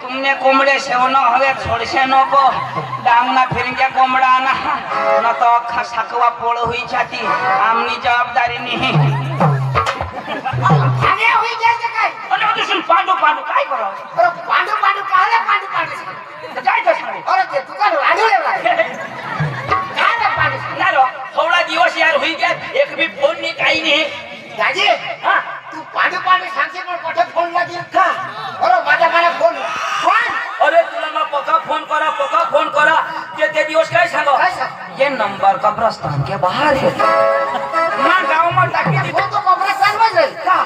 तुमने कोंबडे सेवनो हवे छोड़से नको डांगना फिरंग्या कोंबडा ना न तो अख्खा साकवा पोळ हुई जाती आमनी जबाबदारी नहीं आगे हुई जाते काय अरे दुसरी पांडू पांडू काय करो अरे पांडू पांडू काले पांडू जाय तो सांग अरे ते तुका लाडूले काय पांडू ना रो थोड़ा दिवस यार हुई गया एक भी फोन नहीं काही नहीं दाजी हां तू पांडू पांडू सांगते पण कोठे फोन लागेल का अरे माझा मला फोन अरे तुला मग पक्का फोन करा ते दिवस काय सांगो ये नंबर कब्रस्तान के बाहर है मां गांव में टाकी फोन तो कब्रस्तान में जाईल का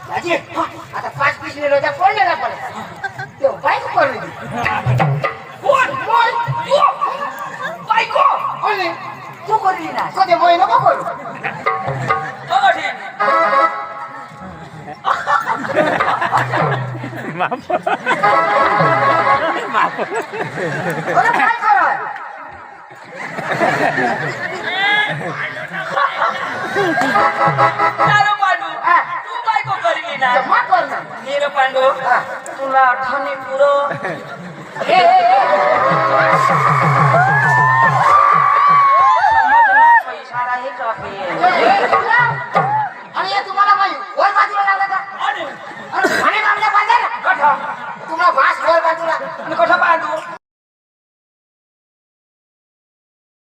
दाजी आता 5 20 रोजा फोन लेला पडे तो बाईक करली कोण यो बायको ओले तू करली ना कधी मोय नको करू अरे अरे काय कराय चालो पांडू तू बायको करली ना जमा कर ना नीर पांडू तुला आठवणी पुरो